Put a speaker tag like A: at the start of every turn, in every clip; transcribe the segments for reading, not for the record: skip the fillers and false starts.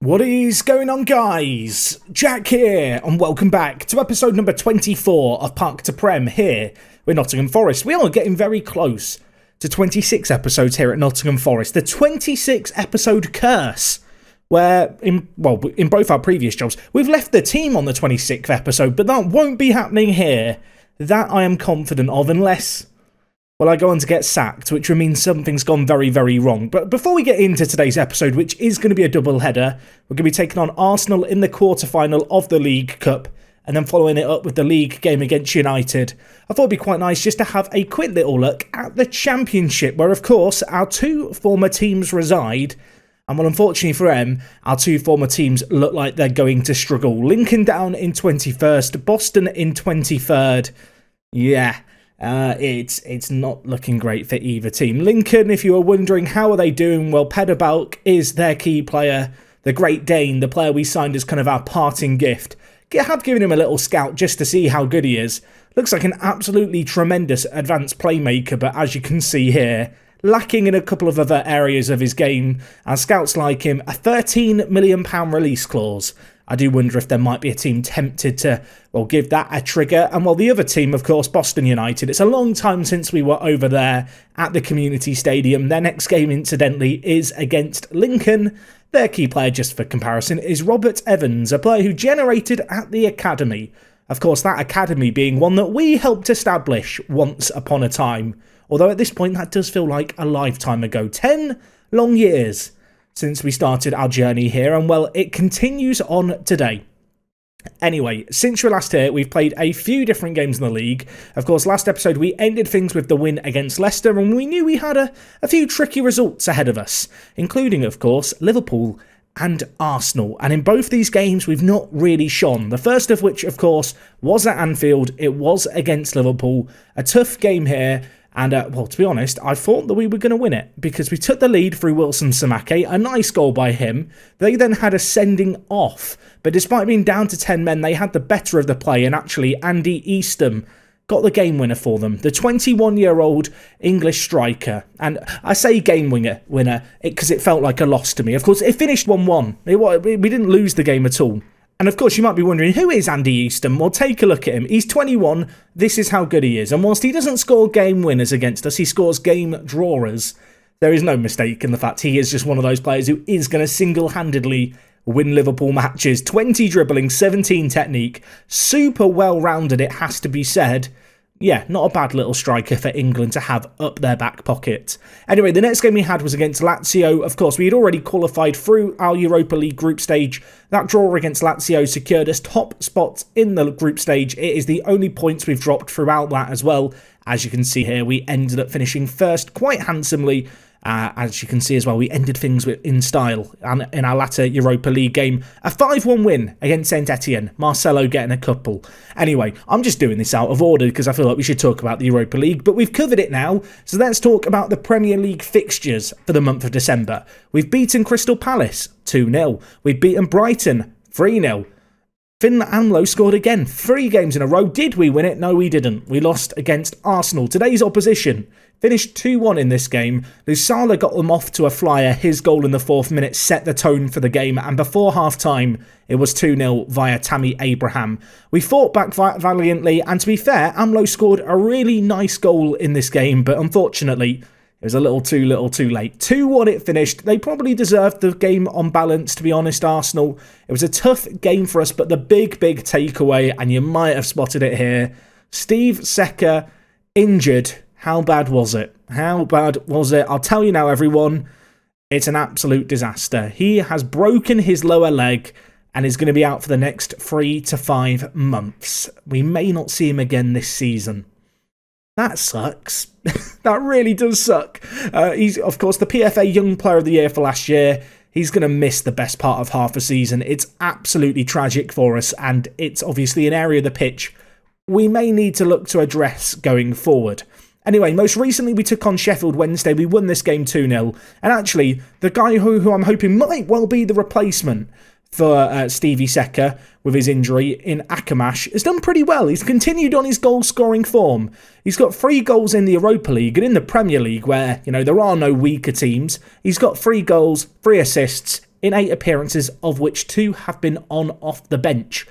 A: What is going on, guys? Jack here, and welcome back to episode number 24 of Park to Prem here with Nottingham Forest. We are getting very close to 26 episodes here at Nottingham Forest. The 26 episode curse, where in both our previous jobs, we've left the team on the 26th episode, but that won't be happening here. That I am confident of, unless, well, I go on to get sacked, which would mean something's gone very, very wrong. But before we get into today's episode, which is going to be a double header, we're going to be taking on Arsenal in the quarter-final of the League Cup, and then following it up with the league game against United. I thought it'd be quite nice just to have a quick little look at the Championship, where, of course, our two former teams reside. And, well, unfortunately for them, our two former teams look like they're going to struggle. Lincoln down in 21st, Boston in 23rd. Yeah. It's not looking great for either team. Lincoln, if you are wondering how are they doing, well, Peder Balk is their key player, the Great Dane, the player we signed as kind of our parting gift. I have given him a little scout just to see how good he is. Looks like an absolutely tremendous advanced playmaker, but as you can see here, lacking in a couple of other areas of his game. Our scouts like him, a £13 million release clause. I do wonder if there might be a team tempted to, well, give that a trigger. And, well, the other team, of course, Boston United. It's a long time since we were over there at the Community Stadium. Their next game, incidentally, is against Lincoln. Their key player, just for comparison, is Robert Evans, a player who generated at the Academy. Of course, that Academy being one that we helped establish once upon a time. Although at this point, that does feel like a lifetime ago. 10 long years since we started our journey here, and, well, it continues on today. Anyway, since we're last here, we've played a few different games in the league. Of course, last episode we ended things with the win against Leicester, and we knew we had a few tricky results ahead of us, including, of course, Liverpool and Arsenal. And in both these games, we've not really shone. The first of which, of course, was at Anfield. It was against Liverpool. A tough game here. And, well, to be honest, I thought that we were going to win it because we took the lead through Wilson Samake, a nice goal by him. They then had a sending off, but despite being down to 10 men, they had the better of the play, and actually Andy Eastham got the game winner for them. The 21-year-old English striker. And I say game winner because it felt like a loss to me. Of course, it finished 1-1. We didn't lose the game at all. And of course, you might be wondering, who is Andy Eastham? Well, take a look at him. He's 21. This is how good he is. And whilst he doesn't score game winners against us, he scores game drawers. There is no mistake in the fact he is just one of those players who is going to single-handedly win Liverpool matches. 20 dribbling, 17 technique. Super well-rounded, it has to be said. Yeah, not a bad little striker for England to have up their back pocket. Anyway, the next game we had was against Lazio. Of course, we had already qualified through our Europa League group stage. That draw against Lazio secured us top spots in the group stage. It is the only points we've dropped throughout that as well. As you can see here, we ended up finishing first quite handsomely. As you can see as well, we ended things in style. And in our latter Europa League game, a 5-1 win against Saint Etienne. Marcelo getting a couple. Anyway, I'm just doing this out of order because I feel like we should talk about the Europa League. But we've covered it now, so let's talk about the Premier League fixtures for the month of December. We've beaten Crystal Palace 2-0. We've beaten Brighton 3-0. Finn Amlo scored again, 3 games in a row. Did we win it? No, we didn't. We lost against Arsenal. Today's opposition finished 2-1 in this game. Lusala got them off to a flyer. His goal in the 4th minute set the tone for the game. And before half-time, it was 2-0 via Tammy Abraham. We fought back valiantly. And to be fair, Amlo scored a really nice goal in this game. But unfortunately, it was a little too late. 2-1 it finished. They probably deserved the game on balance, to be honest, Arsenal. It was a tough game for us, but the big takeaway, and you might have spotted it here, Steve Secker injured. How bad was it? How bad was it? I'll tell you now, everyone. It's an absolute disaster. He has broken his lower leg and is going to be out for the next 3 to 5 months. We may not see him again this season. That sucks. That really does suck. He's, of course, the PFA Young Player of the Year for last year. He's going to miss the best part of half a season. It's absolutely tragic for us, and it's obviously an area of the pitch we may need to look to address going forward. Anyway, most recently we took on Sheffield Wednesday. We won this game 2-0. And actually, the guy who I'm hoping might well be the replacement for Stevie Secker with his injury in Akamash has done pretty well. He's continued on his goal-scoring form. He's got 3 goals in the Europa League and in the Premier League where, there are no weaker teams. He's got 3 goals, 3 assists in 8 appearances, of which 2 have been on off the bench.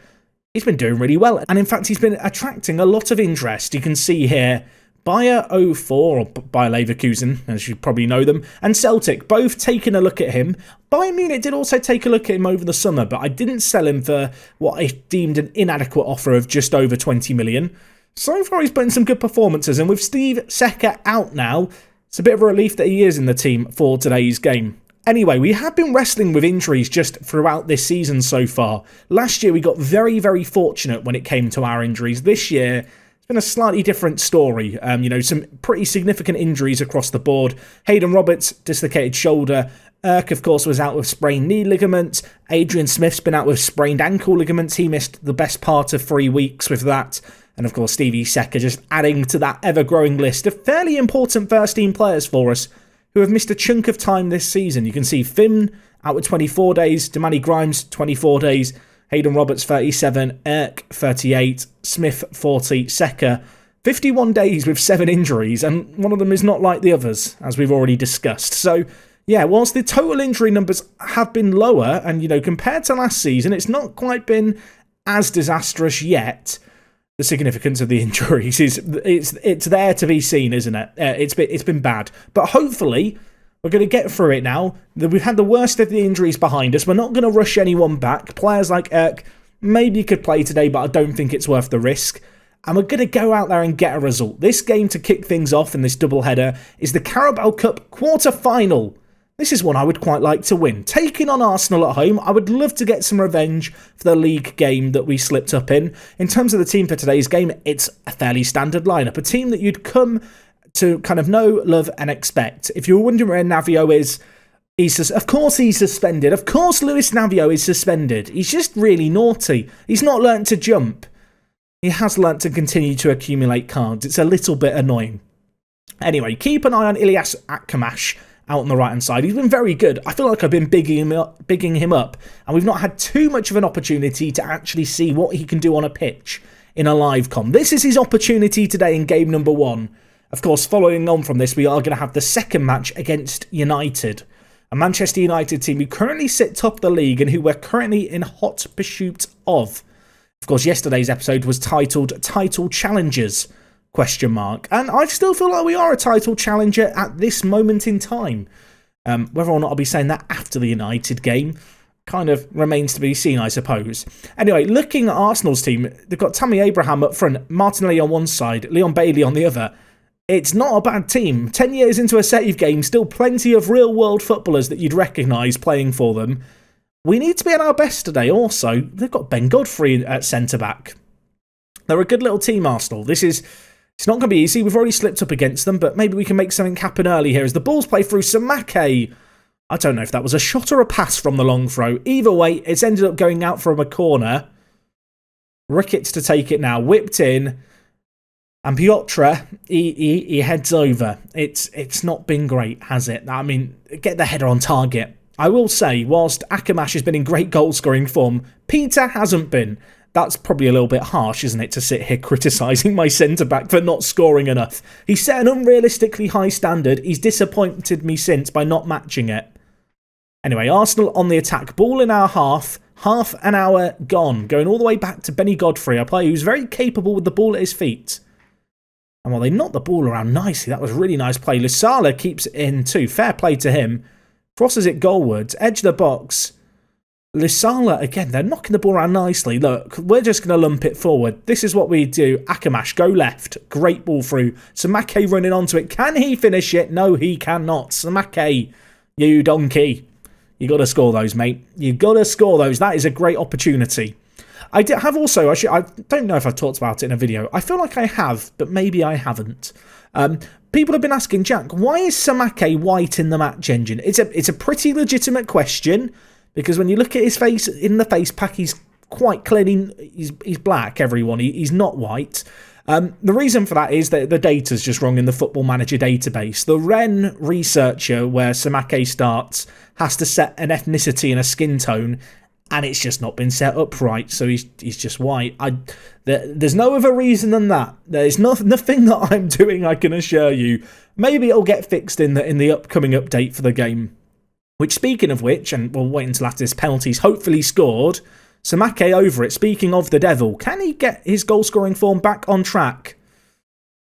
A: He's been doing really well, and in fact he's been attracting a lot of interest. You can see here Bayer 04, or Bayer Leverkusen, as you probably know them, and Celtic, both taking a look at him. Bayern Munich did also take a look at him over the summer, but I didn't sell him for what I deemed an inadequate offer of just over 20 million. So far he's put in some good performances, and with Steve Secker out now, it's a bit of a relief that he is in the team for today's game. Anyway, we have been wrestling with injuries just throughout this season so far. Last year we got very, very fortunate when it came to our injuries. This year, it's been a slightly different story. Some pretty significant injuries across the board. Hayden Roberts, dislocated shoulder. Erk, of course, was out with sprained knee ligaments. Adrian Smith's been out with sprained ankle ligaments. He missed the best part of 3 weeks with that. And of course, Stevie Secker just adding to that ever-growing list of fairly important first-team players for us who have missed a chunk of time this season. You can see Finn out with 24 days, Damani Grimes 24 days, Hayden Roberts 37, Erk 38, Smith 40, Secker 51 days with 7 injuries, and one of them is not like the others, as we've already discussed. So, yeah, whilst the total injury numbers have been lower, and, compared to last season, it's not quite been as disastrous yet. The significance of the injuries it's there to be seen, isn't it? It's been bad, but hopefully we're going to get through it now. We've had the worst of the injuries behind us. We're not going to rush anyone back. Players like Erk maybe could play today, but I don't think it's worth the risk. And we're going to go out there and get a result. This game to kick things off in this doubleheader is the Carabao Cup quarter-final. This is one I would quite like to win. Taking on Arsenal at home, I would love to get some revenge for the league game that we slipped up in. In terms of the team for today's game, it's a fairly standard lineup. A team that you'd come to kind of know, love and expect. If you were wondering where Navio is, of course he's suspended. Of course Luis Navio is suspended. He's just really naughty. He's not learnt to jump. He has learnt to continue to accumulate cards. It's a little bit annoying. Anyway, keep an eye on Ilyas Akamash out on the right-hand side. He's been very good. I feel like I've been bigging him up, and we've not had too much of an opportunity to actually see what he can do on a pitch in a live com. This is his opportunity today in game number 1. Of course, following on from this, we are going to have the second match against United, a Manchester United team who currently sit top of the league and who we're currently in hot pursuit of. Of course, yesterday's episode was titled Title Challengers, ? And I still feel like we are a title challenger at this moment in time. Whether or not I'll be saying that after the United game kind of remains to be seen, I suppose. Anyway, looking at Arsenal's team, they've got Tammy Abraham up front, Martinelli on one side, Leon Bailey on the other. It's not a bad team. 10 years into a save game, still plenty of real-world footballers that you'd recognise playing for them. We need to be at our best today also. They've got Ben Godfrey at centre-back. They're a good little team, Arsenal. It's not going to be easy. We've already slipped up against them, but maybe we can make something happen early here as the ball's played through Samake. I don't know if that was a shot or a pass from the long throw. Either way, it's ended up going out from a corner. Ricketts to take it now. Whipped in. And Piotr, he heads over. It's not been great, has it? I mean, get the header on target. I will say, whilst Akamash has been in great goal-scoring form, Peter hasn't been. That's probably a little bit harsh, isn't it, to sit here criticising my centre-back for not scoring enough. He set an unrealistically high standard. He's disappointed me since by not matching it. Anyway, Arsenal on the attack. Ball in our half. Half an hour gone. Going all the way back to Benny Godfrey, a player who's very capable with the ball at his feet. And while they knocked the ball around nicely, that was a really nice play. Lusala keeps it in too. Fair play to him. Crosses it goalwards. Edge of the box. Lusala, again, they're knocking the ball around nicely. Look, we're just going to lump it forward. This is what we do. Akamash, go left. Great ball through. Samake running onto it. Can he finish it? No, he cannot. Samake, you donkey. You got to score those, mate. You got to score those. That is a great opportunity. I have also, I don't know if I've talked about it in a video. I feel like I have, but maybe I haven't. People have been asking, Jack, why is Samake white in the match engine? It's a pretty legitimate question. Because when you look at his face in the face pack, he's quite clearly he's black, everyone. He's not white. The reason for that is that the data's just wrong in the Football Manager database. The Ren researcher, where Samake starts, has to set an ethnicity and a skin tone, and it's just not been set up right, so he's just white. There's no other reason than that. There's nothing that I'm doing, I can assure you. Maybe it'll get fixed in the upcoming update for the game. Which, speaking of which, and we'll wait until after this penalty's hopefully scored, Secker over it. Speaking of the devil, can he get his goal-scoring form back on track?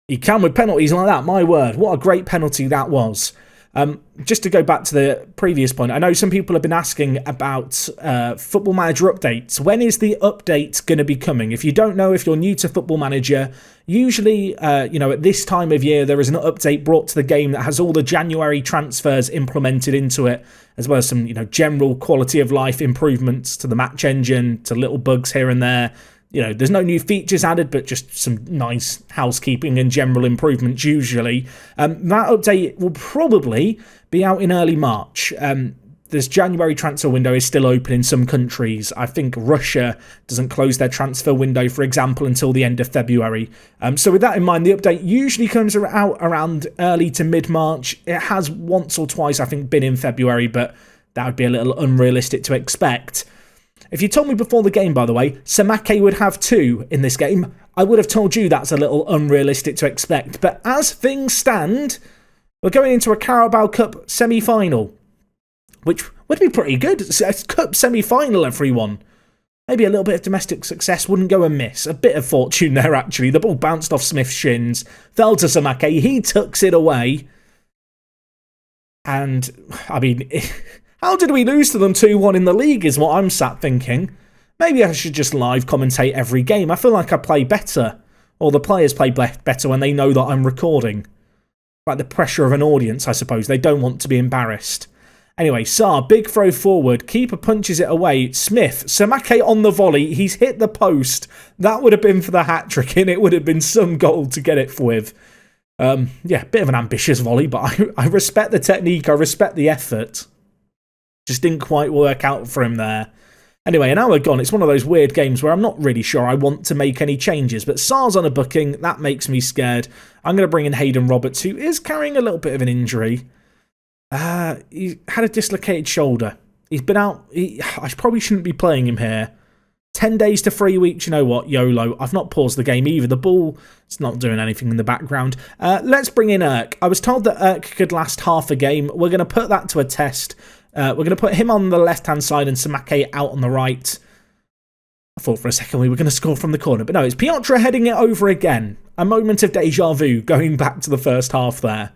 A: He can with penalties like that, my word. What a great penalty that was. Just to go back to the previous point, I know some people have been asking about Football Manager updates. When is the update going to be coming? If you don't know, if you're new to Football Manager, usually, at this time of year, there is an update brought to the game that has all the January transfers implemented into it, as well as some, general quality of life improvements to the match engine, to little bugs here and there. There's no new features added, but just some nice housekeeping and general improvements usually. That update will probably be out in early March. This January transfer window is still open in some countries. I think Russia doesn't close their transfer window, for example, until the end of February. So with that in mind, the update usually comes out around early to mid-March. It has once or twice, I think, been in February, but that would be a little unrealistic to expect. If you told me before the game, by the way, Secker would have 2 in this game, I would have told you that's a little unrealistic to expect. But as things stand, we're going into a Carabao Cup semi-final, which would be pretty good. It's a cup semi-final, everyone. Maybe a little bit of domestic success wouldn't go amiss. A bit of fortune there, actually. The ball bounced off Smith's shins, fell to Secker, he tucks it away. And, I mean... How did we lose to them 2-1 in the league is what I'm sat thinking. Maybe I should just live commentate every game. I feel like I play better. Or the players play better when they know that I'm recording. Like the pressure of an audience, I suppose. They don't want to be embarrassed. Anyway, Sarr, big throw forward. Keeper punches it away. Smith, Secker on the volley. He's hit the post. That would have been for the hat-trick, and it would have been some goal to get it with. Bit of an ambitious volley, but I respect the technique. I respect the effort. Just didn't quite work out for him there. Anyway, an hour gone. It's one of those weird games where I'm not really sure I want to make any changes. But Sarr's on a booking. That makes me scared. I'm going to bring in Hayden Roberts, who is carrying a little bit of an injury. He had a dislocated shoulder. He's been out. I probably shouldn't be playing him here. 10 days to 3 weeks. You know what? YOLO. I've not paused the game either. The ball, it's not doing anything in the background. Let's bring in Irk. I was told that Irk could last half a game. We're going to put that to a test. We're going to put him on the left-hand side and Secker out on the right. I thought for a second we were going to score from the corner. But no, it's Piotr heading it over again. A moment of deja vu going back to the first half there.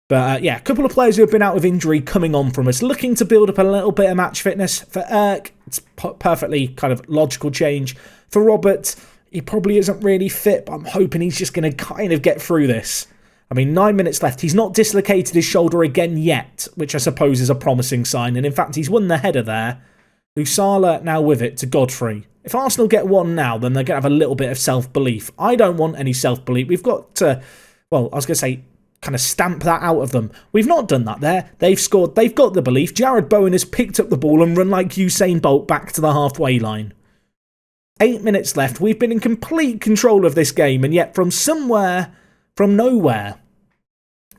A: But a couple of players who have been out with injury coming on from us. Looking to build up a little bit of match fitness. For Irk, it's perfectly kind of logical change. For Robert, he probably isn't really fit, but I'm hoping he's just going to kind of get through this. I mean, 9 minutes left. He's not dislocated his shoulder again yet, which I suppose is a promising sign. And in fact, he's won the header there. Lusala now with it to Godfrey. If Arsenal get one now, then they're going to have a little bit of self-belief. I don't want any self-belief. We've got to, kind of stamp that out of them. We've not done that there. They've scored. They've got the belief. Jared Bowen has picked up the ball and run like Usain Bolt back to the halfway line. 8 minutes left. We've been in complete control of this game, and yet from nowhere.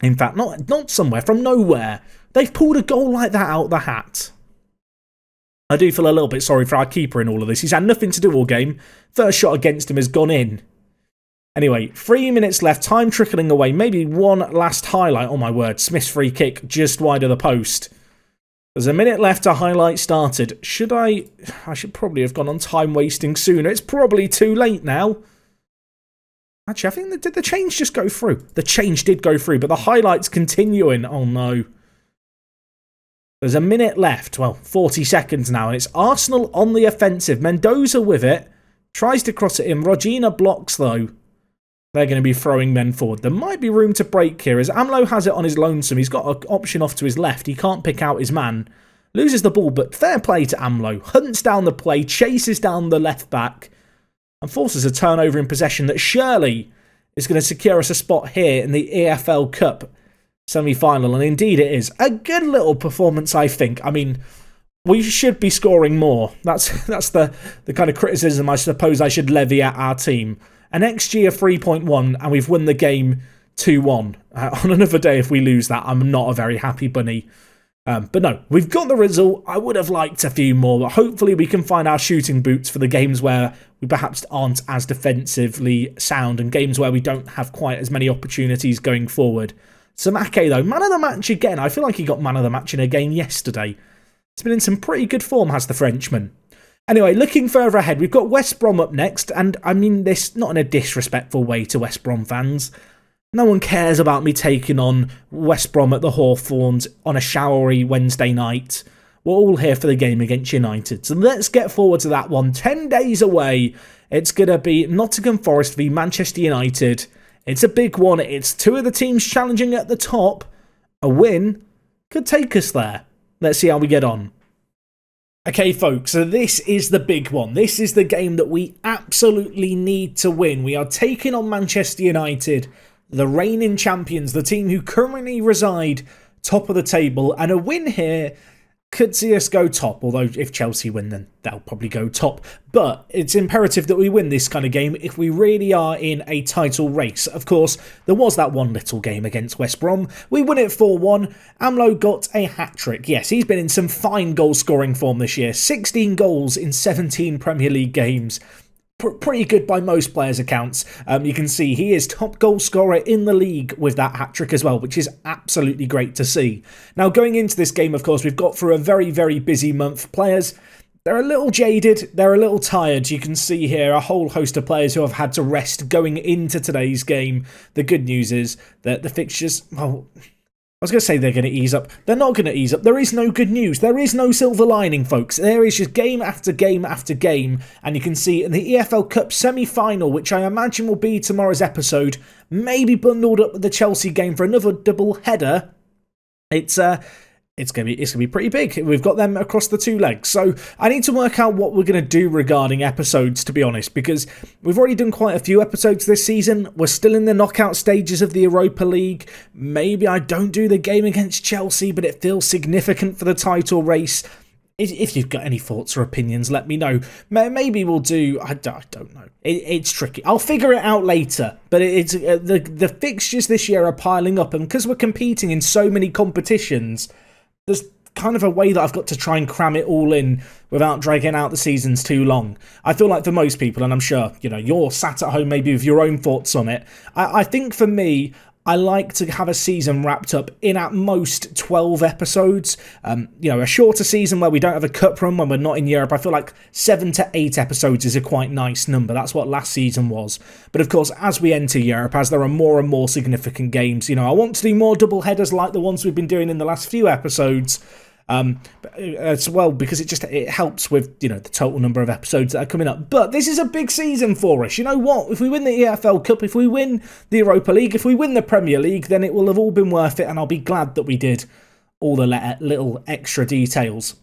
A: In fact, not somewhere, from nowhere. They've pulled a goal like that out of the hat. I do feel a little bit sorry for our keeper in all of this. He's had nothing to do all game. First shot against him has gone in. Anyway, 3 minutes left, time trickling away. Maybe one last highlight. Oh my word, Smith's free kick just wide of the post. There's a minute left to highlight started. I should probably have gone on time wasting sooner. It's probably too late now. Actually, I think did the change just go through? The change did go through, but the highlight's continuing. Oh no. There's a minute left. Well, 40 seconds now, and it's Arsenal on the offensive. Mendoza with it. Tries to cross it in. Rogina blocks, though. They're going to be throwing men forward. There might be room to break here, as Amlo has it on his lonesome. He's got an option off to his left. He can't pick out his man. Loses the ball, but fair play to Amlo. Hunts down the play, chases down the left back, and forces a turnover in possession that surely is going to secure us a spot here in the EFL Cup semi-final. And indeed it is. A good little performance, I think. I mean, we should be scoring more. That's the kind of criticism I suppose I should levy at our team. An XG of 3.1, and we've won the game 2-1. On another day, if we lose that, I'm not a very happy bunny. But no, we've got the result. I would have liked a few more, but hopefully we can find our shooting boots for the games where we perhaps aren't as defensively sound and games where we don't have quite as many opportunities going forward. Some Ake though, man of the match again. I feel like he got man of the match in a game yesterday. He's been in some pretty good form, has the Frenchman. Anyway, looking further ahead, we've got West Brom up next, and I mean this not in a disrespectful way to West Brom fans. No one cares about me taking on West Brom at the Hawthorns on a showery Wednesday night. We're all here for the game against United. So let's get forward to that one. 10 days away, it's going to be Nottingham Forest v Manchester United. It's a big one. It's two of the teams challenging at the top. A win could take us there. Let's see how we get on. Okay, folks, so this is the big one. This is the game that we absolutely need to win. We are taking on Manchester United, the reigning champions, the team who currently reside top of the table, and a win here could see us go top, although if Chelsea win, then they'll probably go top. But it's imperative that we win this kind of game if we really are in a title race. Of course, there was that one little game against West Brom. We won it 4-1. Amlo got a hat-trick. Yes, he's been in some fine goal-scoring form this year. 16 goals in 17 Premier League games. Pretty good by most players' accounts. You can see he is top goal scorer in the league with that hat-trick as well, which is absolutely great to see. Now, going into this game, of course, we've got through a very, very busy month. Players, they're a little jaded, they're a little tired. You can see here a whole host of players who have had to rest going into today's game. The good news is that the fixtures, well, I was going to say they're going to ease up. They're not going to ease up. There is no good news. There is no silver lining, folks. There is just game after game after game. And you can see in the EFL Cup semi-final, which I imagine will be tomorrow's episode, maybe bundled up with the Chelsea game for another double header. It's going to be pretty big. We've got them across the two legs. So I need to work out what we're going to do regarding episodes, to be honest, because we've already done quite a few episodes this season. We're still in the knockout stages of the Europa League. Maybe I don't do the game against Chelsea, but it feels significant for the title race. If you've got any thoughts or opinions, let me know. Maybe we'll do... I don't know. It's tricky. I'll figure it out later. But it's the fixtures this year are piling up, and because we're competing in so many competitions, there's kind of a way that I've got to try and cram it all in without dragging out the seasons too long. I feel like for most people, and I'm sure you're sat at home maybe with your own thoughts on it, I think for me, I like to have a season wrapped up in at most 12 episodes. A shorter season where we don't have a cup run when we're not in Europe. I feel like 7 to 8 episodes is a quite nice number. That's what last season was. But of course, as we enter Europe, as there are more and more significant games, I want to do more double headers like the ones we've been doing in the last few episodes. As well, because it helps with the total number of episodes that are coming up. But this is a big season for us. You know what? If we win the EFL Cup, if we win the Europa League, if we win the Premier League, then it will have all been worth it, and I'll be glad that we did all the little extra details.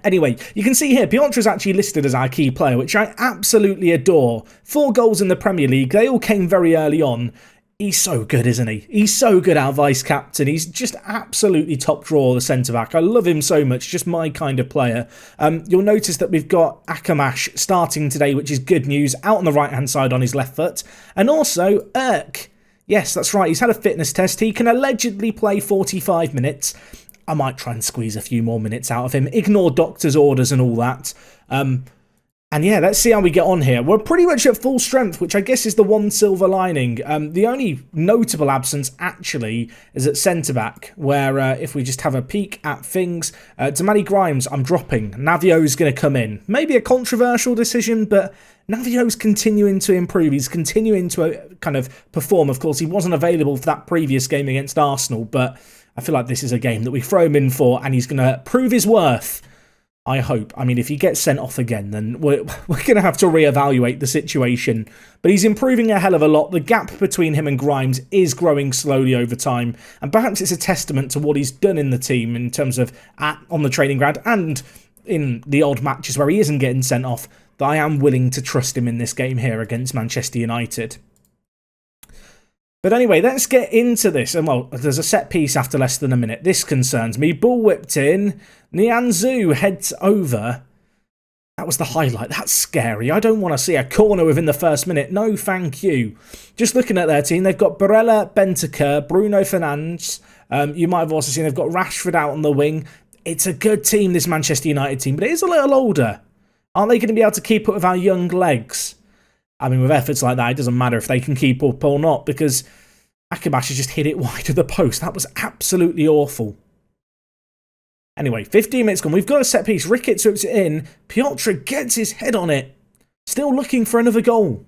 A: Anyway, you can see here, Piotr is actually listed as our key player, which I absolutely adore. 4 goals in the Premier League. They all came very early on. He's so good, isn't he? He's so good, our vice-captain. He's just absolutely top drawer, the centre-back. I love him so much, just my kind of player. You'll notice that we've got Akamash starting today, which is good news, out on the right-hand side on his left foot. And also, Erk. Yes, that's right, he's had a fitness test. He can allegedly play 45 minutes. I might try and squeeze a few more minutes out of him. Ignore doctor's orders and all that. And yeah, let's see how we get on here. We're pretty much at full strength, which I guess is the one silver lining. The only notable absence, actually, is at centre-back, where if we just have a peek at things, Damani Grimes, I'm dropping. Navio's going to come in. Maybe a controversial decision, but Navio's continuing to improve. He's continuing to kind of perform. Of course, he wasn't available for that previous game against Arsenal, but I feel like this is a game that we throw him in for, and he's going to prove his worth. I hope. I mean, if he gets sent off again, then we're going to have to reevaluate the situation. But he's improving a hell of a lot. The gap between him and Grimes is growing slowly over time. And perhaps it's a testament to what he's done in the team in terms of on the training ground and in the odd matches where he isn't getting sent off, that I am willing to trust him in this game here against Manchester United. But anyway, let's get into this. And well, there's a set piece after less than a minute. This concerns me. Ball whipped in. Nianzou heads over. That was the highlight. That's scary. I don't want to see a corner within the first minute. No, thank you. Just looking at their team, they've got Barella, Bentancur, Bruno Fernandes. You might have also seen they've got Rashford out on the wing. It's a good team, this Manchester United team, but it is a little older. Aren't they going to be able to keep up with our young legs? I mean, with efforts like that, it doesn't matter if they can keep up or not, because Akamash has just hit it wide of the post. That was absolutely awful. Anyway, 15 minutes gone. We've got a set piece. Ricketts whips it in. Piotr gets his head on it. Still looking for another goal.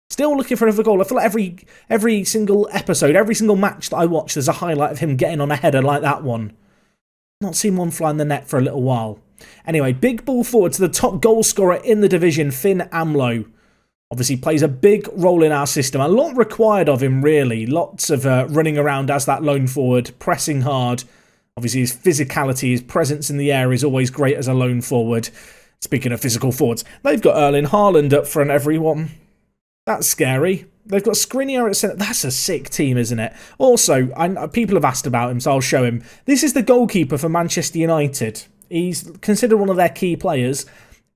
A: Still looking for another goal. I feel like every single episode, every single match that I watch, there's a highlight of him getting on a header like that one. Not seen one fly in the net for a little while. Anyway, big ball forward to the top goal scorer in the division, Finn Amlo. Obviously plays a big role in our system. A lot required of him, really. Lots of running around as that lone forward, pressing hard. Obviously, his physicality, his presence in the air is always great as a lone forward. Speaking of physical forwards, they've got Erling Haaland up front, everyone. That's scary. They've got Skriniar at centre. That's a sick team, isn't it? Also, people have asked about him, so I'll show him. This is the goalkeeper for Manchester United. He's considered one of their key players.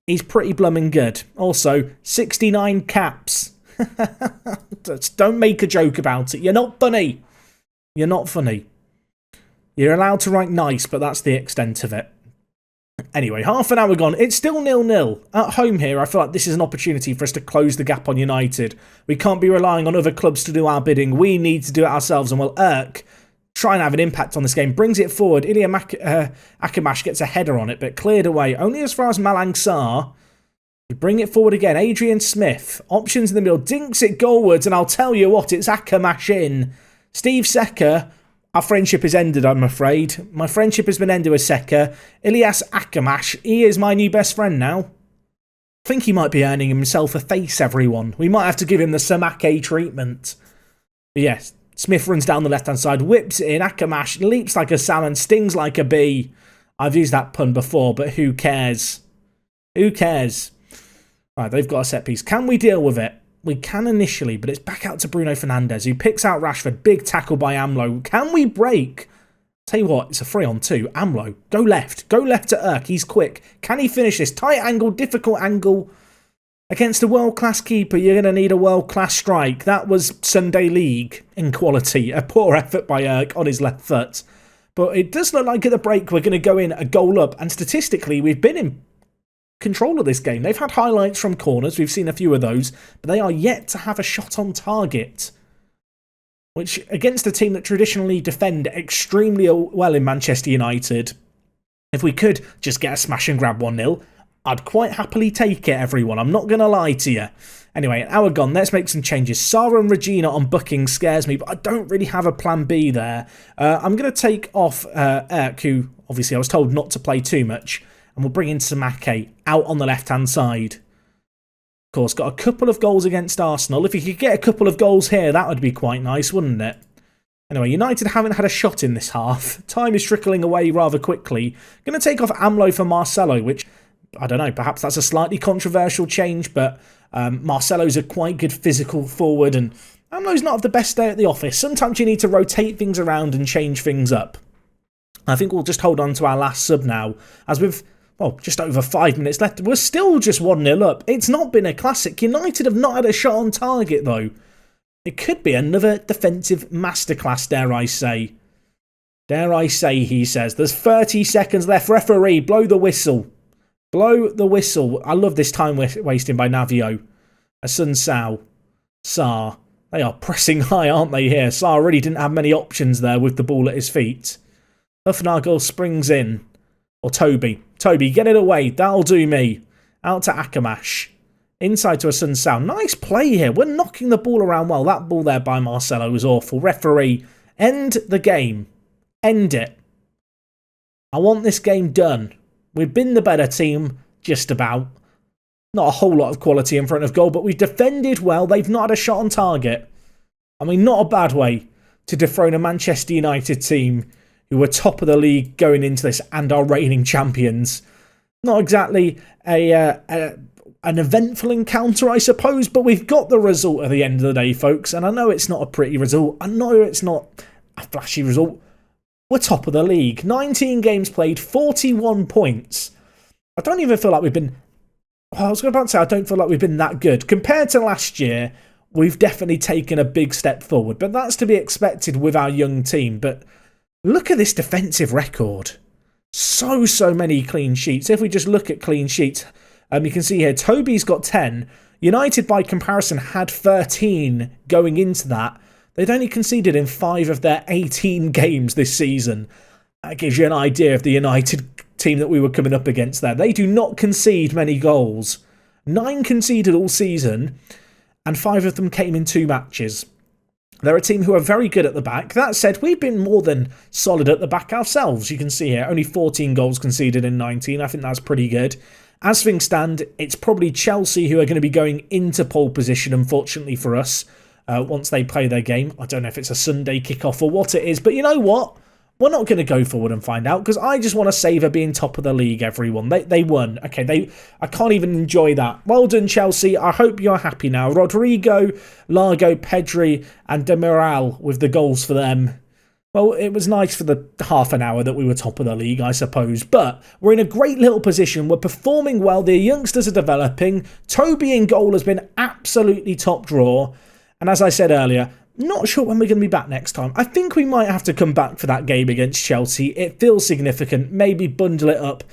A: He's pretty blooming good. Also, 69 caps. Don't make a joke about it. You're not funny. You're not funny. You're allowed to write nice, but that's the extent of it. Anyway, half an hour gone. It's still 0-0. At home here, I feel like this is an opportunity for us to close the gap on United. We can't be relying on other clubs to do our bidding. We need to do it ourselves. And well, Erk, try and have an impact on this game, brings it forward. Ilya Akamash gets a header on it, but cleared away. Only as far as Malang Sarr. We bring it forward again. Adrian Smith. Options in the middle. Dinks it goalwards, and I'll tell you what, it's Akamash in. Steve Secker. Our friendship is ended, I'm afraid. My friendship has been ended with Secker. Ilyas Akamash, he is my new best friend now. I think he might be earning himself a face, everyone. We might have to give him the Samake treatment. But yes, Smith runs down the left-hand side, whips it in. Akamash leaps like a salmon, stings like a bee. I've used that pun before, but who cares? Who cares? Right, they've got a set piece. Can we deal with it? We can initially, but it's back out to Bruno Fernandes, who picks out Rashford. Big tackle by Amlo. Can we break? Tell you what, it's a 3-on-2. Amlo, go left. Go left to Erk. He's quick. Can he finish this? Tight angle, difficult angle. Against a world-class keeper, you're going to need a world-class strike. That was Sunday League in quality. A poor effort by Erk on his left foot. But it does look like at the break we're going to go in a goal up. And statistically, we've been in control of this game. They've had highlights from corners. We've seen a few of those. But they are yet to have a shot on target. Which, against a team that traditionally defend extremely well in Manchester United, if we could just get a smash and grab 1-0, I'd quite happily take it, everyone. I'm not going to lie to you. Anyway, an hour gone. Let's make some changes. Sarah and Regina on booking scares me, but I don't really have a plan B there. I'm going to take off Erk, who obviously I was told not to play too much, and we'll bring in Samake out on the left-hand side. Of course, got a couple of goals against Arsenal. If you could get a couple of goals here, that would be quite nice, wouldn't it? Anyway, United haven't had a shot in this half. Time is trickling away rather quickly. Going to take off Amlo for Marcelo, which, I don't know, perhaps that's a slightly controversial change, but Marcelo's a quite good physical forward, and Amlo's not of the best day at the office. Sometimes you need to rotate things around and change things up. I think we'll just hold on to our last sub now, as we've, well, just over 5 minutes left. We're still just 1-0 up. It's not been a classic. United have not had a shot on target, though. It could be another defensive masterclass, dare I say. Dare I say, he says. There's 30 seconds left. Referee, blow the whistle. Blow the whistle. I love this time wasting by Navio. Sun Sao. Sarr. They are pressing high, aren't they, here? Sarr really didn't have many options there with the ball at his feet. Huffnagel springs in. Or Toby. Toby, get it away. That'll do me. Out to Akamash. Inside to a Sun Sao. Nice play here. We're knocking the ball around well. That ball there by Marcelo was awful. Referee, end the game. End it. I want this game done. We've been the better team, just about. Not a whole lot of quality in front of goal, but we've defended well. They've not had a shot on target. I mean, not a bad way to dethrone a Manchester United team who were top of the league going into this and are reigning champions. Not exactly an eventful encounter, I suppose, but we've got the result at the end of the day, folks. And I know it's not a pretty result. I know it's not a flashy result. We're top of the league. 19 games played, 41 points. I don't even feel like we've been... Well, I was about to say, I don't feel like we've been that good. Compared to last year, we've definitely taken a big step forward. But that's to be expected with our young team. But look at this defensive record. So many clean sheets. If we just look at clean sheets, you can see here, Toby's got 10. United, by comparison, had 13 going into that. They'd only conceded in 5 of their 18 games this season. That gives you an idea of the United team that we were coming up against there. They do not concede many goals. 9 conceded all season, and 5 of them came in 2 matches. They're a team who are very good at the back. That said, we've been more than solid at the back ourselves. You can see here, only 14 goals conceded in 19. I think that's pretty good. As things stand, it's probably Chelsea who are going to be going into pole position, unfortunately for us, once they play their game. I don't know if it's a Sunday kickoff or what it is, but you know what? We're not going to go forward and find out, because I just want to savour being top of the league, everyone. They won. Okay, I can't even enjoy that. Well done, Chelsea. I hope you're happy now. Rodrigo, Largo, Pedri and Demiral with the goals for them. Well, it was nice for the half an hour that we were top of the league, I suppose. But we're in a great little position. We're performing well. The youngsters are developing. Toby in goal has been absolutely top draw. And as I said earlier, not sure when we're going to be back next time. I think we might have to come back for that game against Chelsea. It feels significant. Maybe bundle it up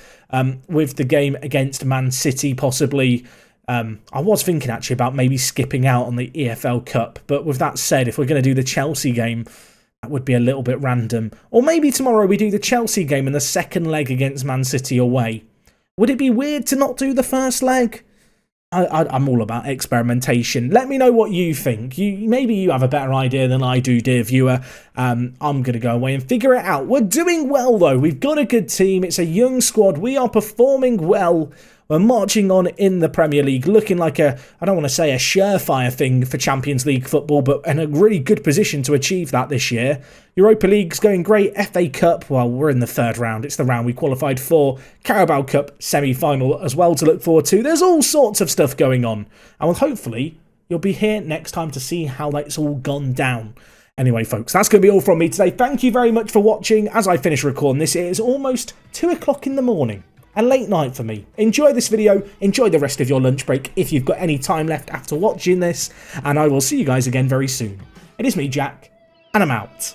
A: with the game against Man City, possibly. I was thinking actually about maybe skipping out on the EFL Cup. But with that said, if we're going to do the Chelsea game, that would be a little bit random. Or maybe tomorrow we do the Chelsea game and the second leg against Man City away. Would it be weird to not do the first leg? I'm all about experimentation. Let me know what you think. Maybe you have a better idea than I do, dear viewer. I'm going to go away and figure it out. We're doing well, though. We've got a good team. It's a young squad. We are performing well. We're marching on in the Premier League, looking like I don't want to say a surefire thing for Champions League football, but in a really good position to achieve that this year. Europa League's going great. FA Cup, well, we're in the 3rd round. It's the round we qualified for. Carabao Cup semi-final as well to look forward to. There's all sorts of stuff going on. And well, hopefully, you'll be here next time to see how that's all gone down. Anyway, folks, that's going to be all from me today. Thank you very much for watching. As I finish recording this, it is almost 2 o'clock in the morning. A late night for me. Enjoy this video, enjoy the rest of your lunch break if you've got any time left after watching this, and I will see you guys again very soon. It is me, Jack, and I'm out.